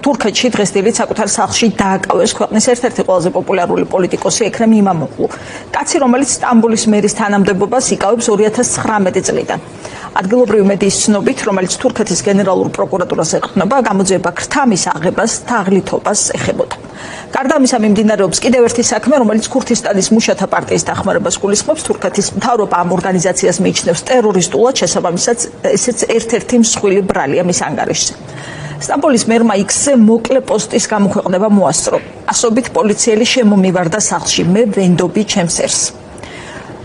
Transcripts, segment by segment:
თურქეთში დღეს დილით საკუთარ სახლში დააკავეს ქვეყნის ერთ-ერთი ყველაზე პოპულარული პოლიტიკოსი ექრემ იმამოღლუ. კაცი, რომელიც სტამბოლის მერის თანამდებობას იკავებს 2019 წლიდან. ადგილობრივი მედიის ცნობით, რომელიც თურქეთის გენერალურ პროკურატურას ეყრდნობა, გამოძიება ქრთამის აღებას, თაღლითობას ეხებოდა. გარდა ამისა, მიმდინარეობს კიდევ ერთი საქმე, რომელიც ქურთისტანის მუშათა პარტიის დახმარებას გულისხმობს. თურქეთის მთავრობა ამ ორგანიზაციას მიიჩნევს ტერორისტულად, შესაბამისად, ესეც ერთ-ერთი მსხვილი ბრალია მის ანგარიშზე. სტამბოლის მერმა X-ზე მოკლე პოსტის გამოქვეყნება მოასწრო. ასობით პოლიციელი შემომივარდა სახლში, მე ვენდობი ჩემს ერს.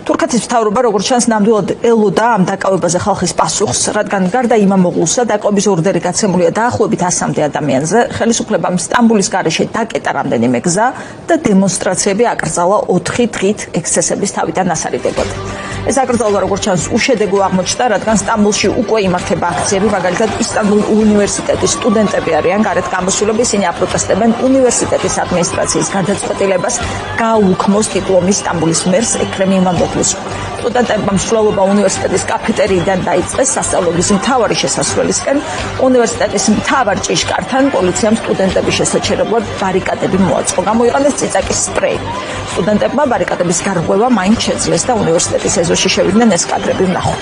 თურქეთის მთავრობა, როგორც ჩანს, ნამდვილად ელოდა ამ დაკავებაზე ხალხის პასუხს, რადგან გარდა იმამოღლუსა დაკავების ორდერი გაცემულია დაახლოებით 100-მდე ადამიანზე, ხელისუფლებამ სტამბოლის გარეშე დაკეტა რამდენიმე გზა და დემონსტრაციები აკრძალა 4 დღით ექსცესების თავიდან ასარიდებოდ. ეს აკრძალვა, როგორც ჩანს, უშედეგო აღმოჩნდა, რადგან სტამბოლში უკვე იმართება აქციები, მაგალითად ისტანბულ უნივერსიტეტის სტუდენტები არიან გარეთ გამოსულები, ისინი აპროტესტებენ უნივერსიტეტის ადმინისტრაციის გადაწყვეტილებას გააუქმოს დიპლომი სტამბოლის მერს ექრემ იმამოღლუს. სტუდენტებმა მსვლელობა უნივერსიტეტის კაფეტერიიდან დაიწყეს სასწავლებლის მთავარი შესასვლელისკენ. უნივერსიტეტის მთავარ ჭიშკართან პოლიციამ სტუდენტების შესაჩერებლად ბარიკადები მოაწყო. გამოიყენეს წიწაკის სპრეი. სტუდენტებმა ბარიკადების გარღვევა მაინც შეძლეს და უნივერსიტეტის ეზოში შევიდნენ ეს კადრები ვნახოთ.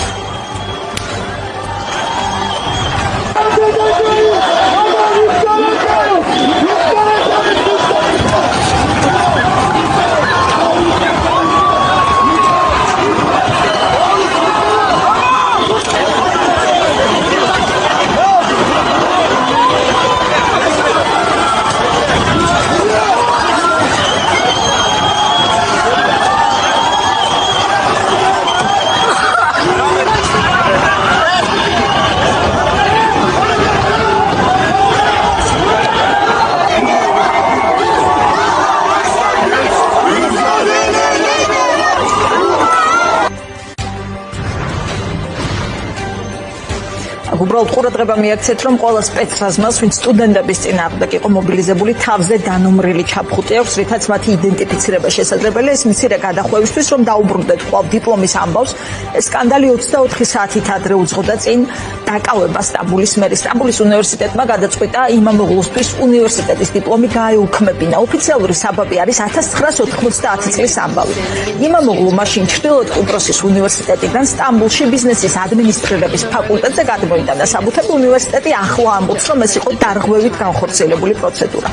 უბრალოდ ყურადღება მიაქცეთ, რომ ყველა სპეცრაზმას, ვინც სტუდენტების წინააღმდეგ იყო მობილიზებული, თავზე დანომრილი ჩაფხუტი აქვს, რითაც მათი იდენტიფიცირება შესაძლებელია. ეს მცირე გადახვევისთვის, რომ დაუბრუნდეთ კვლავ დიპლომის ამბავს, ეს სკანდალი 24 საათით ადრე უძღოდა წინ დაკავებას სტამბოლის მერის. სტამბოლის უნივერსიტეტმა გადაწყვიტა იმამოღლუსთვის უნივერსიტეტის დიპლომი გაეუქმებინა. ოფიციალური საბაბი არის 1990 წლის ამბავი. იმამოღლუ მაშინ ჩრდილოეთ კვიპროსის უნივერსიტეტიდან სტამბოლში ბიზნესის ადმინისტრირების ფაკულტეტზე გადმოიდა. და საბუთები უნივერსიტეტი ახლა ამბობს, რომ ეს იყო დარღვევით განხორციელებული პროცედურა.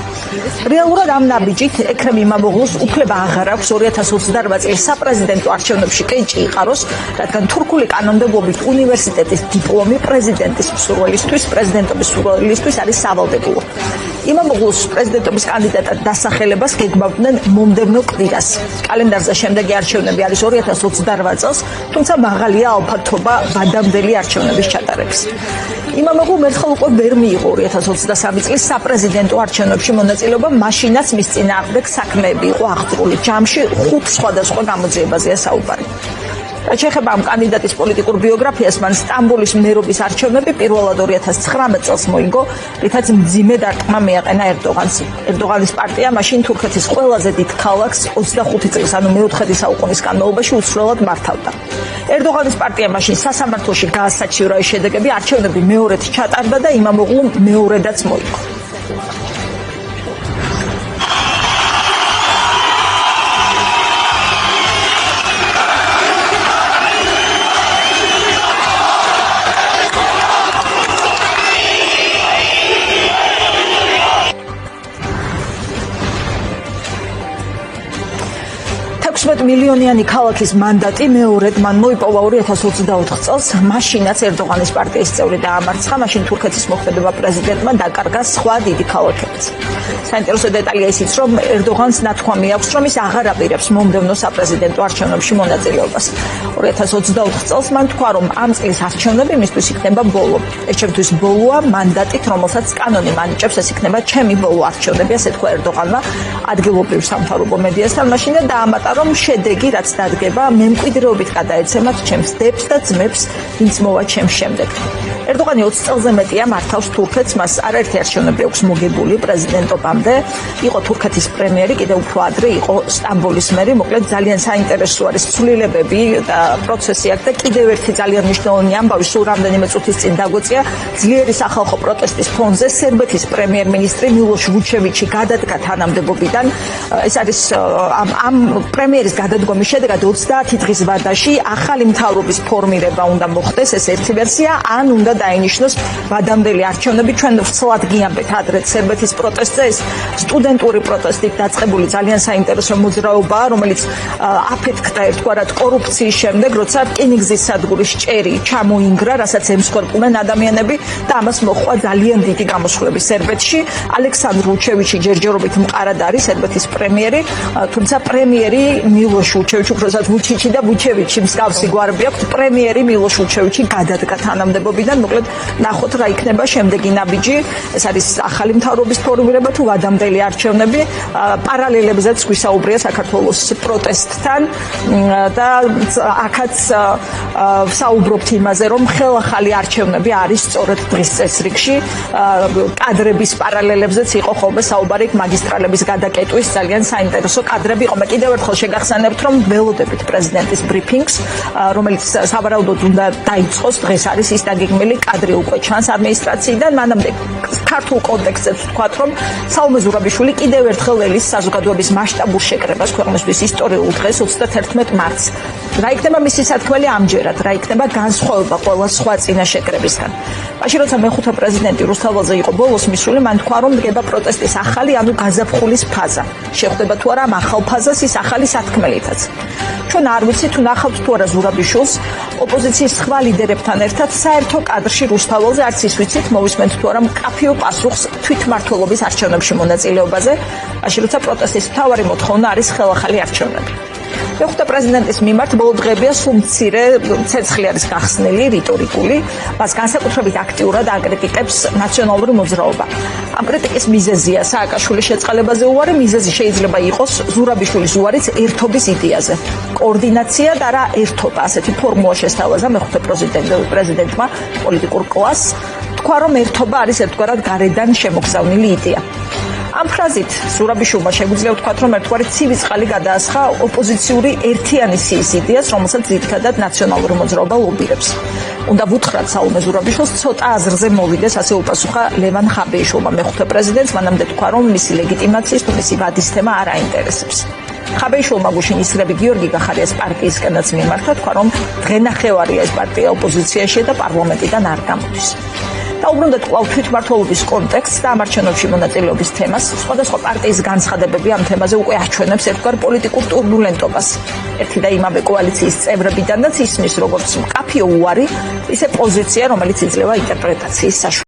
რეალურად ამ ნაბიჯით ექრემ იმამოღლუს უფლება აღარ აქვს 2028 წლის საპრეზიდენტო არჩევნებში კენჭი იყაროს, რადგან თურქული კანონმდებლობით უნივერსიტეტის დიპლომი პრეზიდენტის მსურველისთვის, პრეზიდენტობის მსურველისთვის არის სავალდებულო. იმამოღლუს პრეზიდენტობის კანდიდატად დასახელებას გეგმავდნენ მომდევნო კვირას. კალენდარზე შემდეგი არჩევნები არის 2028 წელს, თუმცა მაღალია ალფათობა ვადამდელი არჩევნების ჩატარების. იმამოღლუ ერთხელ უკვე ვერ მიიღო 2023 წლის საპრეზიდენტო არჩევნებში მონაწილეობა, მაშინაც მის წინააღმდეგ საქმეები იყო აღძრული. ჯამში 5 სხვადასხვა გამოძიებაზეა საუბარი. რაც შეეხება ამ კანდიდატის პოლიტიკურ ბიოგრაფიას, მან სტამბოლის მერობის არჩევნები პირველად 2019 წელს მოიგო, რითაც მძიმე დარტყმა მიაყენა ერდოღანს. ერდოღანის პარტია მაშინ თურქეთის ყველაზე დიდ ქალაქს 25 წლის, ანუ მეოთხედი საუკუნის განმავლობაში უცვლელად მართავდა. ერდოღანის პარტია მაშინ სასამართლოში გაასაჩივრა ეს შედეგები, არჩევნები მეორედ ჩატარდა და იმამოღლუ მეორედაც მოიგო. მილიონიანი ქალაქის მანდატი მეორედ მან მოიპოვა 2024 წელს, მაშინაც ერდოღანის პარტიის წევრი დაამარცხა, მაშინ თურქეთის მოქმედება პრეზიდენტმა დაკარგა სხვა დიდი ქალაქებიც. საინტერესო დეტალია ისიც, რომ ერდოღანს ნათქვამი აქვს, რომ ის აღარ აპირებს მომდევნო საპრეზიდენტო არჩევნებში მონაწილეობას. 2024 წელს მან თქვა, რომ ამ წლის არჩევნები მისთვის იქნება ბოლო. ეს ჩემთვის ბოლოა მანდატით, რომელსაც კანონი მანიჭებს, ეს იქნება ჩემი ბოლო არჩევნები, ასე თქვა ერდოღანმა ადგილობრივ სამთავრობო მედიასთან მაშინ და დაამატა, რომ შედეგი, რაც დადგება, მემკვიდრეობით გადაეცემათ ჩემს დებს და ძმებს, ვინც მოვა ჩემს შემდეგ. ერდოღანი 20 წელზე მეტია მართავს თურქეთს, მას არაერთი არჩევნები აქვს მოგებული პრეზიდენტობამდე. იყო თურქეთის პრემიერი, კიდევ უფრო ადრე იყო სტამბოლის მერი. მოკლედ ძალიან საინტერესო არის ცვლილებები და პროცესი აქ და კიდევ ერთი ძალიან მნიშვნელოვანი ამბავი სულ რამდენიმე წუთის წინ დაგვეწია. ძლიერი სახალხო პროტესტის ფონზე სერბეთის პრემიერ-მინისტრი მილოშ ვუჩევიჩი გადადგა თანამდებობიდან. ეს არის ამ პრემიერის გადადგომის შედეგად 30 დღის ვადაში ახალი მთავრობის ფორმირება უნდა მოხდეს, ეს ერთი ვერსია, ან უნდა დაინიშნოს ვადამდელი არჩევნები. ჩვენ ვცლად გიამბეთ ადრე სერბეთის პროტესტზე, ეს სტუდენტური პროტესტით დაწყებული ძალიან საინტერესო მოძრაობაა, რომელიც აფეთქდა ერთგვარად კორუფციის შემდეგ, როცა რკინიგზის სადგურის ჭერი ჩამოინგრა, რასაც ემსხვერპლნენ ადამიანები და ამას მოჰყვა ძალიან დიდი გამოსხლები სერბეთში. ალექსანდრ ვუჩევიჩი ჯერჯერობით მყარად არის სერბეთის პრემიერი, თუმცა პრემიერი მილოშ ვუჩევიჩი, უბრალოდ ვუჩიჩი და ვუჩევიჩი მსგავსი გვარები აქვს. პრემიერი მილოშ ვუჩევიჩი გადადგა თანამდებობიდან. მოკლედ ნახოთ რა იქნება შემდეგი ნაბიჯი. ეს არის ახალი მთავრობის ფორმირება თუ ვადამდელი არჩევნები. პარალელებზეც გვისაუბრია საქართველოს პროტესტთან და აქაც საუბრობთ იმაზე, რომ ხელახალი არჩევნები არის სწორედ დღის წესრიგში. კადრების პარალელებზეც იყო ხოლმე საუბარი მაგისტრალების გადაკეტვის ძალიან საინტერესო კადრები იყო. მე კიდევ ერთხელ შეგახსენებთ, რომ ველოდებით პრეზიდენტის ბრიფინგს, რომელიც სავარაუდოდ უნდა დაიწყოს, დღეს არის ის დაგეგმილი კადრი უკვე ჩანს ადმინისტრაციიდან. მანამდე ქართულ კონტექსტზე ვთქვათ, რომ საუმე ზურაბიშვილი კიდევ ერთხელ ელის საზოგადოების მასშტაბურ შეკრებას ქვეყნისთვის ისტორიულ დღეს 31 მარტს. რა იქნება მისი სათქმელი ამჯერად, რა იქნება განსხვავება ყველა სხვა წინა შეკრებისგან. მაშინ როცა მეხუთე პრეზიდენტი რუსთაველაძე იყო ბოლოს მისული, მან თქვა, რომ დგება პროტესტის ახალი, ანუ გაზაფხულის ფაზა. შეხვდება თუ არა ამ ახალ ფაზას ის ახალი სათქმელითაც. ჩვენ არ ვიცით თუ ნახავთ თუ არა ზურაბიშვილს ოპოზიციის სხვა ლიდერებთან ერთად საერთო კადრში რუსთაველზე, არც ის ვიცით, მოვისმენთ თუ არა მკაფიო პასუხს თვითმმართველობის არჩევნებში მონაწილეობაზე, მაშინ როცა პროტესტის მთავარი მოთხოვნა არის ხელახალი არჩევნები. მეხუთე პრეზიდენტის მიმართ ბოლო დღეებია სულ მცირე ცეცხლი არის გახსნილი, რიტორიკული, მას განსაკუთრებით აქტიურად აკრიტიკებს ნაციონალური მოძრაობა. ამ კრიტიკის მიზეზია სააკაშვილის შეწყალებაზე უარი, მიზეზი შეიძლება იყოს ზურაბიშვილის უარიც ერთობის იდეაზე. კოორდინაცია და რა ერთობა, ასეთი ფორმულა შესთავაზა მეხუთე პრეზიდენტმა პოლიტიკურ კლასს, თქვა რომ ერთობა არის ერთგვარად გარედან შემოგზავნილი იდეა. ამ ფრაზით ზურაბიშვილმა შეგვიძლია ვთქვათ, რომ ერთგვარი ცივი წყალი გადაასხა ოპოზიციური ერთიანი სიის იდეას, რომელსაც ძირითადად ნაციონალური მოძრაობა ლობირებს. უნდა ვუთხრათ საუმე ზურაბიშვილს ცოტა აზრზე მოვიდეს, ასე უპასუხა ლევან ხაბეიშვილმა მეხუთე პრეზიდენტს, მანამდე თქვა, რომ მისი ლეგიტიმაციის თუ მისი ვადის თემა არ აინტერესებს. ხაბეიშვილმა გუშინ ისრები გიორგი გახარიას პარტიისკენაც მიმართა, თქვა, რომ დღენახევარია ეს პარტია ოპოზიციაში და პარლამენტიდან არ გამოდის. დაუბრუნდეთ კვლავ თვითმმართველობის კონტექსტს და ამ არჩევნებში მონაწილეობის თემას. სხვადასხვა პარტიის განცხადებები ამ თემაზე უკვე აჩვენებს ერთგვარ პოლიტიკურ ტურბულენტობას. ერთი და იმავე კოალიციის წევრებიდანაც ისმის როგორც მკაფიო უარი, ისე პოზიცია, რომელიც იძლევა ინტერპრეტაციის საშუალებას.